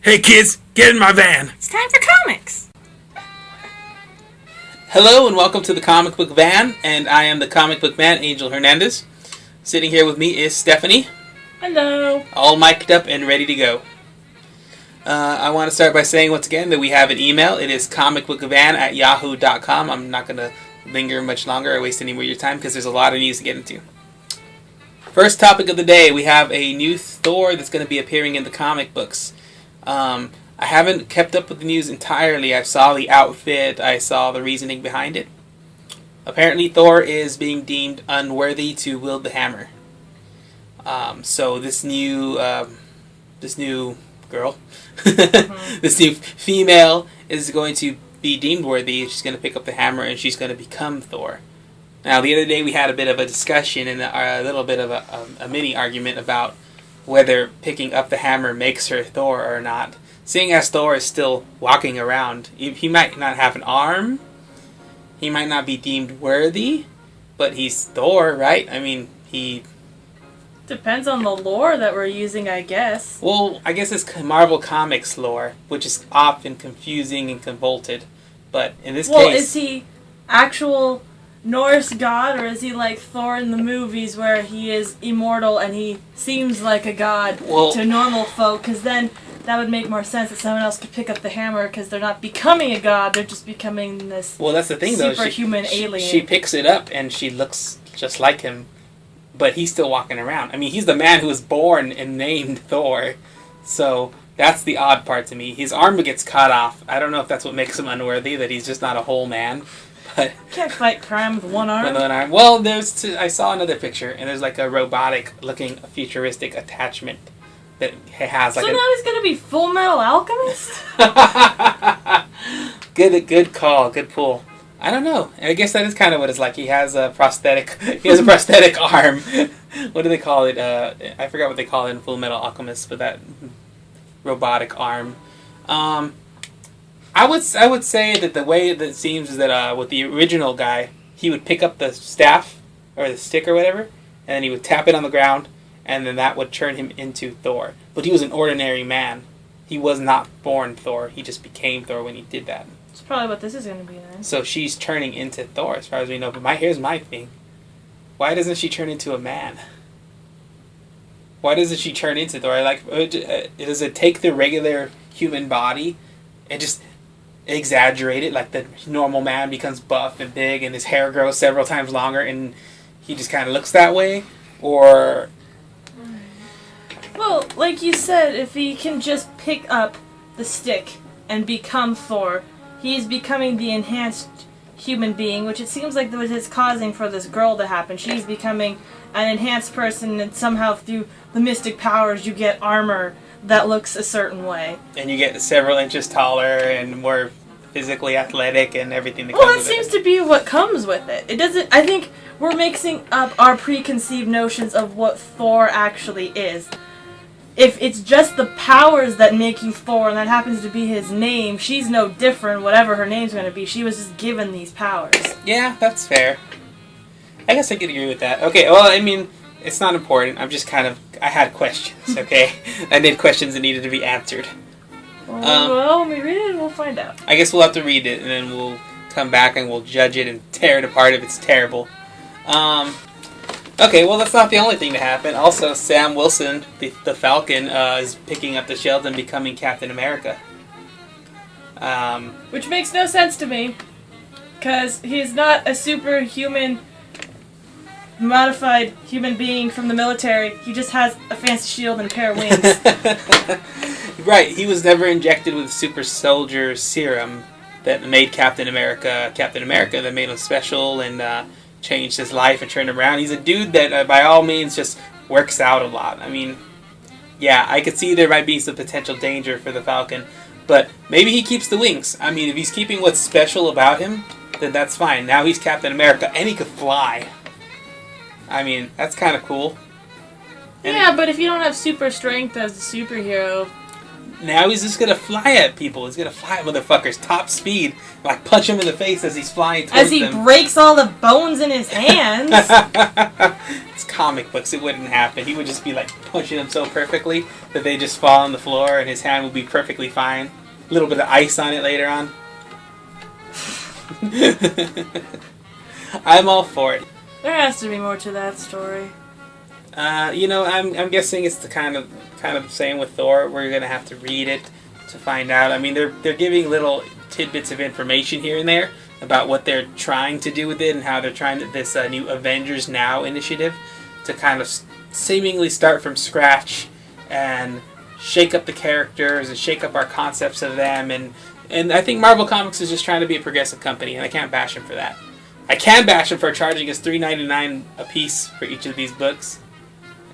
Hey kids, get in my van. It's time for comics. Hello and welcome to the Comic Book Van, and I am the Comic Book Man, Angel Hernandez. Sitting here with me is Stephanie. Hello. All mic'd up and ready to go. I want to start by saying once again that we have an email. It is comicbookvan@yahoo.com. I'm not going to linger much longer or waste any more of your time because there's a lot of news to get into. First topic of the day, we have a new Thor that's going to be appearing in the comic books. I haven't kept up with the news entirely. I saw the outfit. I saw the reasoning behind it. Apparently, Thor is being deemed unworthy to wield the hammer. So this new girl, this new female is going to be deemed worthy. She's going to pick up the hammer and she's going to become Thor. Now, the other day we had a bit of a discussion and a little bit of a mini argument about whether picking up the hammer makes her Thor or not. Seeing as Thor is still walking around, he might not have an arm, he might not be deemed worthy, but he's Thor, right? I mean, he... Depends on the lore that we're using, I guess. Well, I guess it's Marvel Comics lore, which is often confusing and convoluted. But in this case... Well, is he actual Norse god, or is he like Thor in the movies where he is immortal and he seems like a god to normal folk? Because then that would make more sense that someone else could pick up the hammer because they're not becoming a god, they're just becoming this that's the thing, though. Superhuman alien. She picks it up and she looks just like him, but he's still walking around. I mean, he's the man who was born and named Thor, so that's the odd part to me. His arm gets cut off. I don't know if that's what makes him unworthy, that he's just not a whole man. But can't fight crime with one arm. Well, I saw another picture, and there's like a robotic-looking, futuristic attachment that has like. So now he's gonna be Full Metal Alchemist. Good call, good pull. I don't know. I guess that is kind of what it's like. He has a prosthetic. He has a prosthetic arm. What do they call it? I forgot what they call it in Full Metal Alchemist, but that robotic arm. I would say that the way that it seems is that with the original guy, he would pick up the staff or the stick or whatever, and then he would tap it on the ground, and then that would turn him into Thor. But he was an ordinary man. He was not born Thor. He just became Thor when he did that. That's probably what this is going to be then. So she's turning into Thor, as far as we know. But here's my thing: why doesn't she turn into a man? Why doesn't she turn into Thor? Does it take the regular human body and just exaggerate it, like the normal man becomes buff and big and his hair grows several times longer and he just kind of looks that way? Or... Well, like you said, if he can just pick up the stick and become Thor, he's becoming the enhanced human being, which it seems like that is causing for this girl to happen. She's becoming an enhanced person, and somehow through the mystic powers you get armor that looks a certain way. And you get several inches taller and more physically athletic and everything that comes with it. Well, that seems to be what comes with it. It doesn't... I think we're mixing up our preconceived notions of what Thor actually is. If it's just the powers that make you Thor, and that happens to be his name, she's no different, whatever her name's going to be. She was just given these powers. Yeah, that's fair. I guess I could agree with that. Okay, well, I mean, it's not important. I'm just I had questions, okay? I did questions that needed to be answered. Well, when we read it, we'll find out. I guess we'll have to read it, and then we'll come back and we'll judge it and tear it apart if it's terrible. Okay, well, that's not the only thing to happen. Also, Sam Wilson, the Falcon, is picking up the shield and becoming Captain America. Which makes no sense to me, because he's not a superhuman, modified human being from the military. He just has a fancy shield and a pair of wings. Right, he was never injected with super soldier serum that made Captain America, that made him special and changed his life and turned him around. He's a dude that by all means just works out a lot. I mean, yeah, I could see there might be some potential danger for the Falcon, but maybe he keeps the wings. I mean, if he's keeping what's special about him, then that's fine. Now he's Captain America and he could fly. I mean, that's kind of cool. Yeah, but if you don't have super strength as a superhero, now he's just gonna fly at people. He's gonna fly at motherfuckers top speed, like punch him in the face as he's flying towards them. As he breaks all the bones in his hands. It's comic books. It wouldn't happen. He would just be like punching them so perfectly that they just fall on the floor, and his hand would be perfectly fine. A little bit of ice on it later on. I'm all for it. There has to be more to that story. I'm guessing it's the kind of same with Thor. We're gonna have to read it to find out. I mean, they're giving little tidbits of information here and there about what they're trying to do with it and how they're trying to this new Avengers Now initiative to kind of seemingly start from scratch and shake up the characters and shake up our concepts of them. And I think Marvel Comics is just trying to be a progressive company, and I can't bash them for that. I can bash them for charging us $3.99 a piece for each of these books.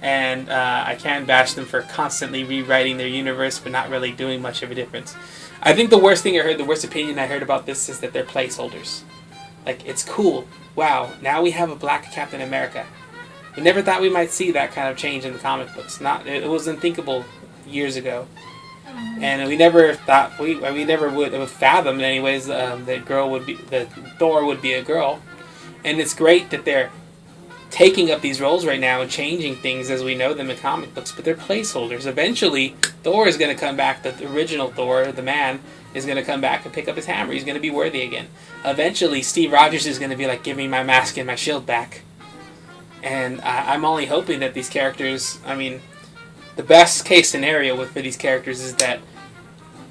And I can bash them for constantly rewriting their universe but not really doing much of a difference. I think the worst opinion I heard about this is that they're placeholders. Like, it's cool. Wow, now we have a black Captain America. We never thought we might see that kind of change in the comic books. It was unthinkable years ago. And we never thought, we never would have fathomed anyways that Thor would be a girl. And it's great that they're taking up these roles right now and changing things as we know them in comic books, but they're placeholders. Eventually, Thor is going to come back. The original Thor, the man, is going to come back and pick up his hammer. He's going to be worthy again. Eventually, Steve Rogers is going to be like, give me my mask and my shield back. And I'm only hoping that these characters, I mean, the best case scenario for these characters is that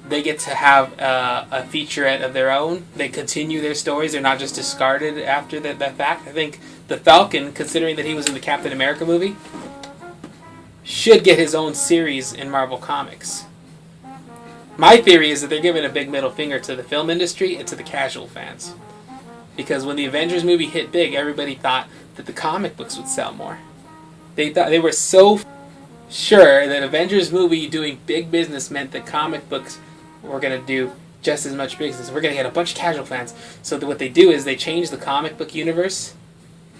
they get to have a featurette of their own. They continue their stories. They're not just discarded after that fact. I think the Falcon, considering that he was in the Captain America movie, should get his own series in Marvel Comics. My theory is that they're giving a big middle finger to the film industry and to the casual fans. Because when the Avengers movie hit big, everybody thought that the comic books would sell more. They were so sure that Avengers movie doing big business meant that comic books were going to do just as much business. We're going to get a bunch of casual fans. So what they do is they change the comic book universe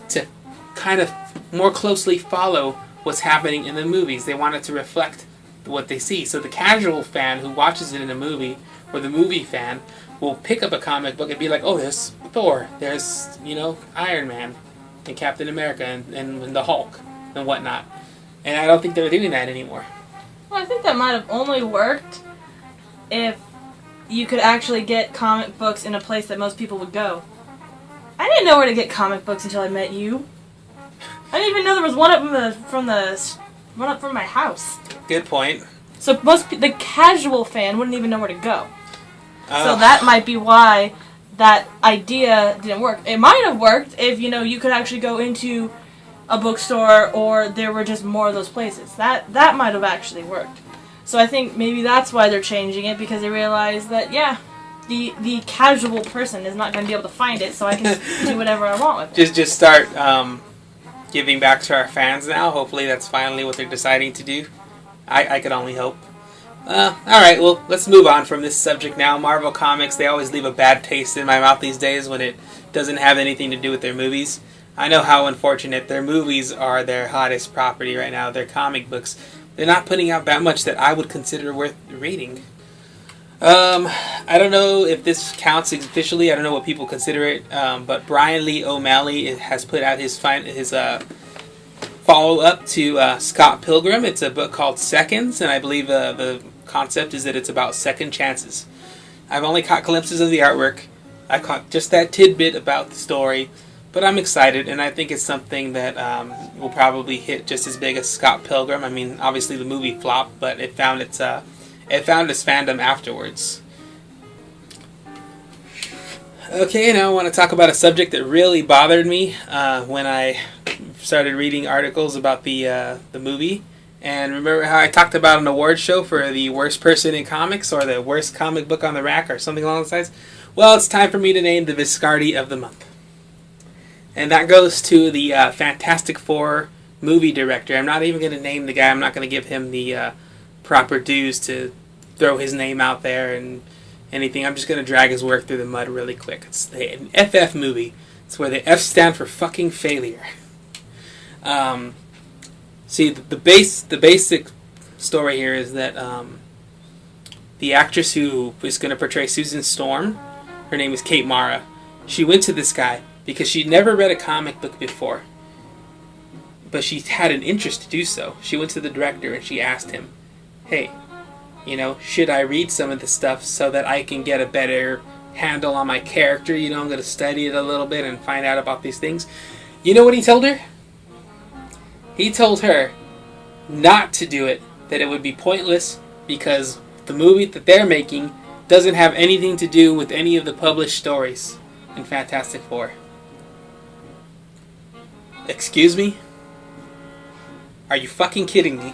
to kind of more closely follow what's happening in the movies. They want it to reflect what they see. So the casual fan who watches it in a movie, or the movie fan, will pick up a comic book and be like, oh, there's Thor, there's, Iron Man, and Captain America, and the Hulk, and whatnot. And I don't think they're doing that anymore. Well, I think that might have only worked if you could actually get comic books in a place that most people would go. I didn't know where to get comic books until I met you. I didn't even know there was one up from my house. Good point. So the casual fan wouldn't even know where to go. So that might be why that idea didn't work. It might have worked if you could actually go into a bookstore or there were just more of those places. That might have actually worked. So I think maybe that's why they're changing it, because they realize that the casual person is not going to be able to find it, so I can do whatever I want with it. Just start giving back to our fans now. Hopefully that's finally what they're deciding to do. I could only hope. Alright, well, let's move on from this subject now. Marvel Comics, they always leave a bad taste in my mouth these days when it doesn't have anything to do with their movies. I know how unfortunate. Their movies are their hottest property right now. Their comic books, they're not putting out that much that I would consider worth reading. I don't know if this counts officially. I don't know what people consider it. But Brian Lee O'Malley has put out his follow-up to Scott Pilgrim. It's a book called Seconds, and I believe the concept is that it's about second chances. I've only caught glimpses of the artwork. I caught just that tidbit about the story, but I'm excited, and I think it's something that will probably hit just as big as Scott Pilgrim. I mean, obviously the movie flopped, but it found its fandom afterwards. Okay, now I want to talk about a subject that really bothered me when I started reading articles about the movie. And remember how I talked about an award show for the worst person in comics, or the worst comic book on the rack, or something along those lines? Well, it's time for me to name the Viscardi of the month. And that goes to the Fantastic Four movie director. I'm not even going to name the guy. I'm not going to give him the proper dues to throw his name out there and anything. I'm just going to drag his work through the mud really quick. It's an FF movie. It's where the F stand for fucking failure. See, the basic story here is that the actress who was going to portray Susan Storm, her name is Kate Mara. She went to this guy because she'd never read a comic book before, but she had an interest to do so. She went to the director and she asked him, hey, should I read some of this stuff so that I can get a better handle on my character? I'm going to study it a little bit and find out about these things. You know what he told her? He told her not to do it, that it would be pointless because the movie that they're making doesn't have anything to do with any of the published stories in Fantastic Four. Excuse me? Are you fucking kidding me?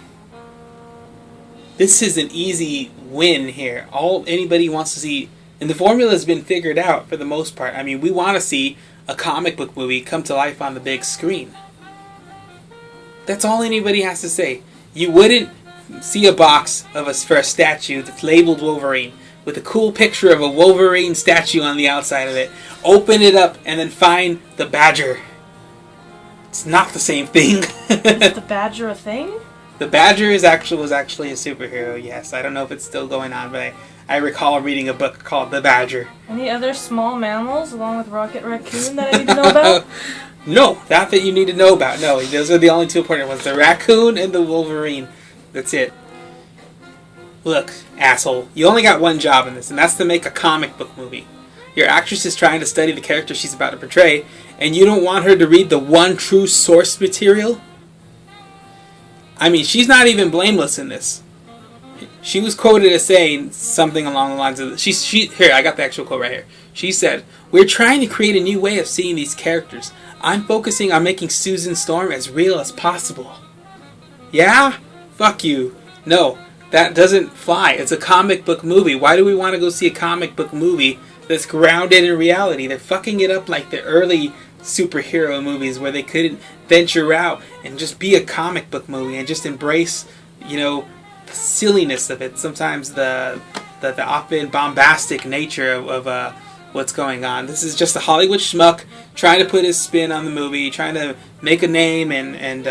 This is an easy win here. All anybody wants to see, and the formula has been figured out for the most part. I mean, we want to see a comic book movie come to life on the big screen. That's all anybody has to say. You wouldn't see a box for a statue that's labeled Wolverine with a cool picture of a Wolverine statue on the outside of it. Open it up and then find the Badger. It's not the same thing. Is the Badger a thing? The Badger was actually a superhero, yes. I don't know if it's still going on, but I recall reading a book called The Badger. Any other small mammals along with Rocket Raccoon that I need to know about? No, not that you need to know about. No, those are the only two important ones. The raccoon and the Wolverine. That's it. Look, asshole, you only got one job in this, and that's to make a comic book movie. Your actress is trying to study the character she's about to portray, and you don't want her to read the one true source material? I mean, she's not even blameless in this. She was quoted as saying something along the lines of... Here, I got the actual quote right here. She said, "We're trying to create a new way of seeing these characters. I'm focusing on making Susan Storm as real as possible." Yeah? Fuck you. No, that doesn't fly. It's a comic book movie. Why do we want to go see a comic book movie that's grounded in reality? They're fucking it up like the early superhero movies where they couldn't venture out and just be a comic book movie and just embrace, the silliness of it. Sometimes the often bombastic nature of what's going on. This is just a Hollywood schmuck trying to put his spin on the movie, trying to make a name, and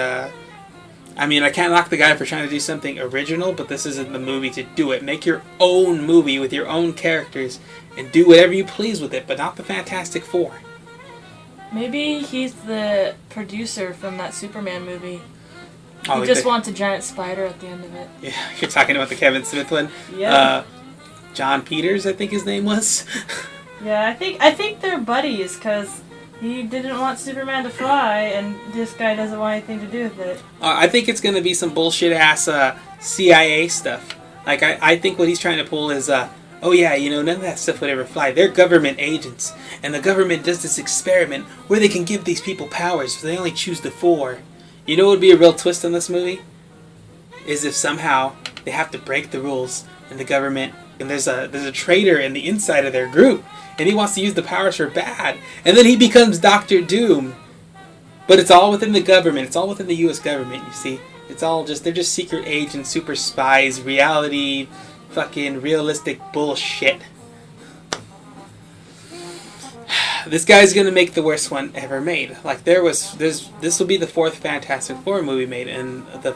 I mean, I can't knock the guy for trying to do something original, but this isn't the movie to do it. Make your own movie with your own characters and do whatever you please with it, but not the Fantastic Four. Maybe he's the producer from that Superman movie. Oh, he just wants a giant spider at the end of it. Yeah, you're talking about the Kevin Smith one? Yeah. John Peters, I think his name was. Yeah, I think they're buddies, because he didn't want Superman to fly, and this guy doesn't want anything to do with it. I think it's going to be some bullshit-ass CIA stuff. Like, I think what he's trying to pull is, oh yeah, none of that stuff would ever fly. They're government agents, and the government does this experiment where they can give these people powers, but they only choose the 4. You know what would be a real twist on this movie? Is if somehow they have to break the rules, and the government, and there's a traitor in the inside of their group, and he wants to use the powers for bad, and then he becomes Doctor Doom. But it's all within the government. It's all within the U.S. government, you see. It's all they're just secret agents, super spies, reality, fucking realistic bullshit. This guy's gonna make the worst one ever made. Like this will be the 4th Fantastic Four movie made, and the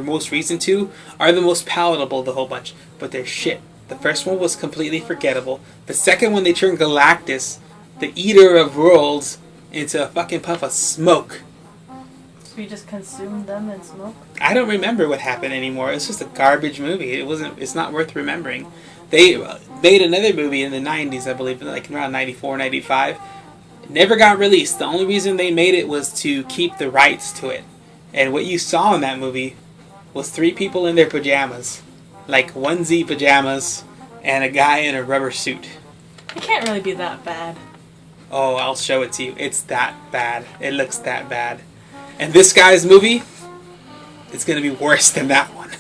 most recent 2 are the most palatable of the whole bunch, but they're shit. The first one was completely forgettable. The second one, they turned Galactus, the eater of worlds, into a fucking puff of smoke. So you just consumed them in smoke? I don't remember what happened anymore. It's just a garbage movie. It's not worth remembering. They made another movie in the 90s, I believe, like around 94, 95. It never got released. The only reason they made it was to keep the rights to it. And what you saw in that movie was 3 people in their pajamas. Like onesie pajamas and a guy in a rubber suit. It can't really be that bad. Oh, I'll show it to you. It's that bad. It looks that bad. And this guy's movie, it's going to be worse than that one.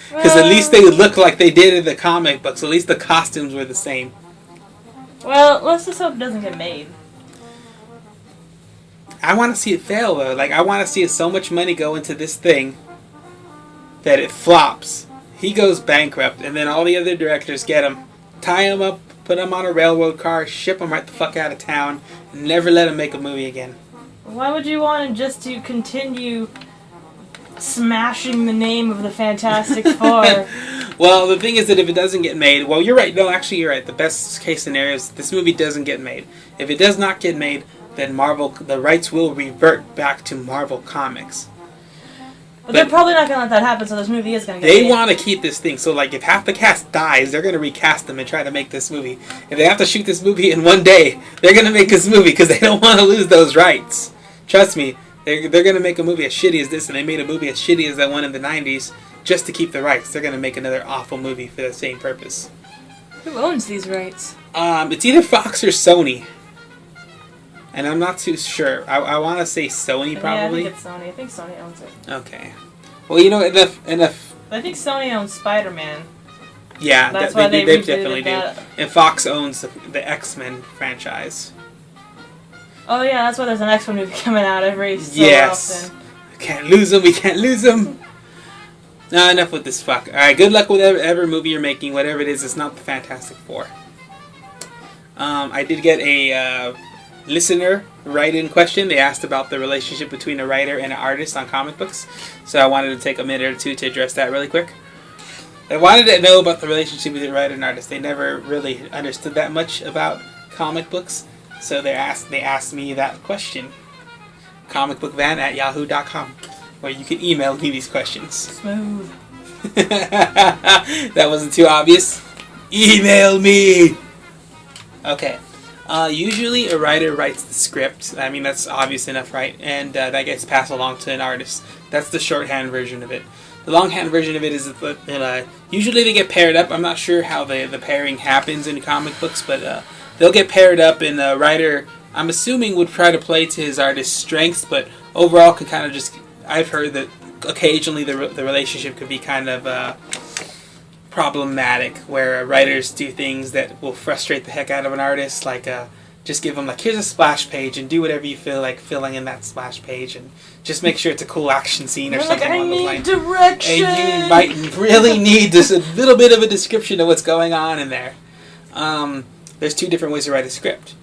Because at least they look like they did in the comic books. At least the costumes were the same. Well, let's just hope it doesn't get made. I want to see it fail, though. Like, I want to see so much money go into this thing that it flops. He goes bankrupt, and then all the other directors get him, tie him up, put him on a railroad car, ship him right the fuck out of town, and never let him make a movie again. Why would you want him just to continue smashing the name of the Fantastic Four? Well, the thing is that if it doesn't get made, well, you're right. No, actually, you're right. The best case scenario is this movie doesn't get made. If it does not get made, then Marvel, the rights will revert back to Marvel Comics. But they're probably not going to let that happen, so this movie is going to get They made. want to keep this thing. So, like, if half the cast dies, they're going to recast them and try to make this movie. If they have to shoot this movie in one day, they're going to make this movie because they don't want to lose those rights. Trust me, they're going to make a movie as shitty as this, and they made a movie as shitty as that one in the 90s just to keep the rights. They're going to make another awful movie for the same purpose. Who owns these rights? It's either Fox or Sony. And I'm not too sure. I want to say Sony, probably. Yeah, I think it's Sony. I think Sony owns it. Okay. Well, you know, enough. I think Sony owns Spider-Man. Yeah, that's why they definitely that. do. And Fox owns the X-Men franchise. Oh yeah, that's why there's an X-Men movie coming out every so often. Can't lose them. We can't lose them. No, enough with this fuck. All right, good luck with whatever movie you're making, whatever it is. It's not the Fantastic Four. I did get a listener write-in question. They asked about the relationship between a writer and an artist on comic books. So I wanted to take a minute or two to address that really quick. They wanted to know about the relationship between a writer and an artist. They never really understood that much about comic books. So they asked me that question. comicbookvan@yahoo.com, where you can email me these questions. Smooth. That wasn't too obvious. Email me! Okay. Usually a writer writes the script. I mean, that's obvious enough, right? And that gets passed along to an artist. That's the shorthand version of it. The longhand version of it is that usually they get paired up. I'm not sure how the pairing happens in comic books, but they'll get paired up, and the writer, I'm assuming, would try to play to his artist's strengths, but overall could kind of just... I've heard that occasionally the relationship could be kind of problematic, where writers do things that will frustrate the heck out of an artist, like just give them, like, here's a splash page and do whatever you feel like filling in that splash page, and just make sure it's a cool action scene or something along those lines. Direction. And you might really need just a little bit of a description of what's going on in there. There's two different ways to write a script,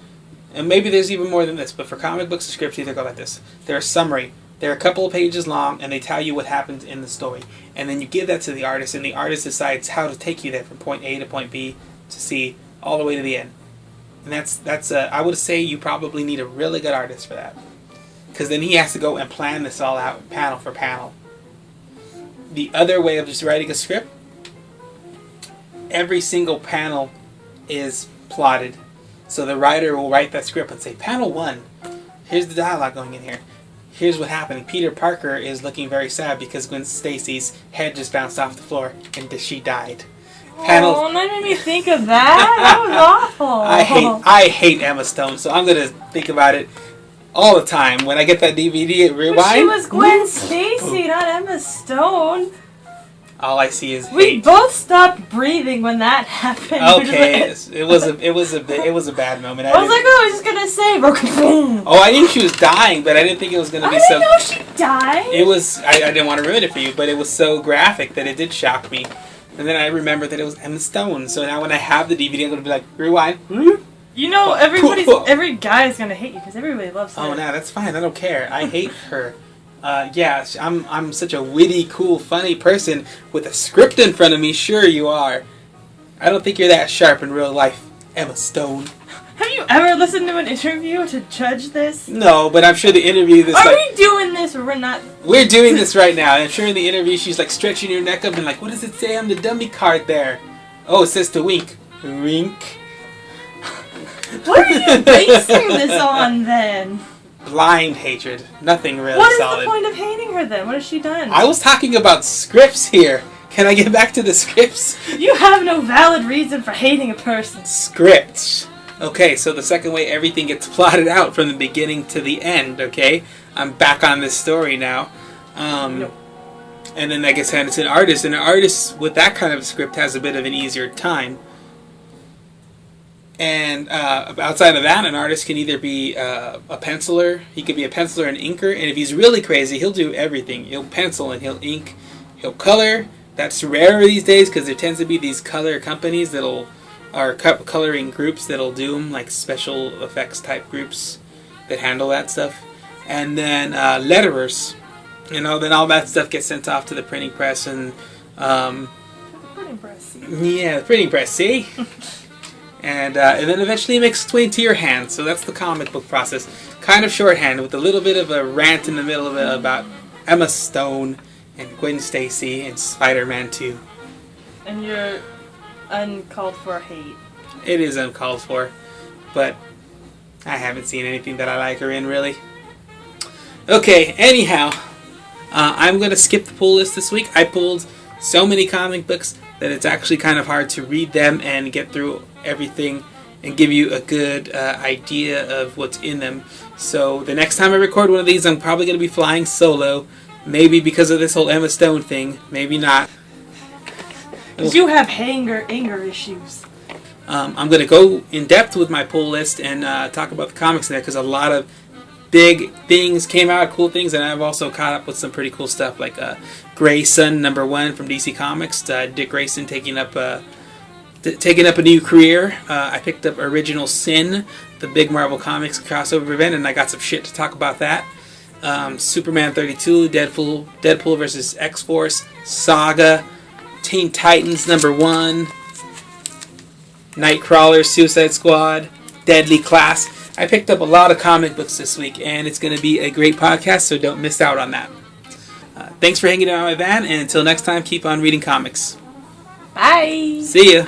and maybe there's even more than this, but for comic books, the scripts either go like this. They're a summary. They're a couple of pages long, and they tell you what happens in the story. And then you give that to the artist, and the artist decides how to take you there from point A to point B to C, all the way to the end. And that's I would say you probably need a really good artist for that. Because then he has to go and plan this all out, panel for panel. The other way of just writing a script, every single panel is plotted. So the writer will write that script and say, panel 1, here's the dialogue going in here. Here's what happened. Peter Parker is looking very sad because Gwen Stacy's head just bounced off the floor and she died. Oh, that made me think of that. That was awful. I hate Emma Stone, so I'm gonna think about it all the time. When I get that DVD, rewind. But she was Gwen Stacy, not Emma Stone. All I see is hate. We both stopped breathing when that happened. Okay, it was a bad moment. I was like, oh, he's just gonna save her. Oh, I knew she was dying, but I didn't think it was gonna be so. I didn't know she died. It was. I didn't want to ruin it for you, but it was so graphic that it did shock me. And then I remembered that it was Emma Stone. So now when I have the DVD, I'm gonna be like, rewind. You know, every guy is gonna hate you because everybody loves her. Oh, no, that's fine. I don't care. I hate her. Yeah, I'm such a witty, cool, funny person with a script in front of me. Sure you are. I don't think you're that sharp in real life, Emma Stone. Have you ever listened to an interview to judge this? No, but I'm sure the interview... Are we doing this or we're not? We're doing this right now. I'm sure in the interview she's like stretching her neck up and like, what does it say on the dummy card there? Oh, it says to wink. Wink. What are you basing this on then? Blind hatred. Nothing really What is solid. the point of hating her then? What has she done? I was talking about scripts here. Can I get back to the scripts? You have no valid reason for hating a person. Scripts. Okay, so the second way everything gets plotted out from the beginning to the end, okay? I'm back on this story now. Nope. And then that gets handed to an artist, and an artist with that kind of script has a bit of an easier time. And outside of that, an artist can either be a penciler, he could be a penciler and inker, and if he's really crazy, he'll do everything. He'll pencil and he'll ink, he'll color. That's rare these days because there tends to be these color companies are coloring groups that'll do them, like special effects type groups that handle that stuff. And then letterers, then all that stuff gets sent off to the printing press, and printing press. See? Yeah, the printing press, see? And then eventually it makes its way into your hand. So that's the comic book process. Kind of shorthand with a little bit of a rant in the middle of it about Emma Stone and Gwen Stacy and Spider-Man 2. And your uncalled for hate. It is uncalled for, but I haven't seen anything that I like her in, really. Okay, anyhow, I'm going to skip the pull list this week. I pulled so many comic books that it's actually kind of hard to read them and get through everything and give you a good idea of what's in them. So the next time I record one of these, I'm probably going to be flying solo. Maybe because of this whole Emma Stone thing. Maybe not. Because you have anger issues. I'm going to go in depth with my pull list and talk about the comics in there because a lot of big things came out, cool things, and I've also caught up with some pretty cool stuff like Grayson #1 from DC Comics. Dick Grayson taking up a new career. I picked up Original Sin, the big Marvel Comics crossover event, and I got some shit to talk about that. Superman 32, Deadpool vs. X-Force, Saga, Teen Titans #1, Nightcrawler, Suicide Squad, Deadly Class. I picked up a lot of comic books this week, and it's going to be a great podcast, so don't miss out on that. Thanks for hanging out in my van, and until next time, keep on reading comics. Bye! See ya!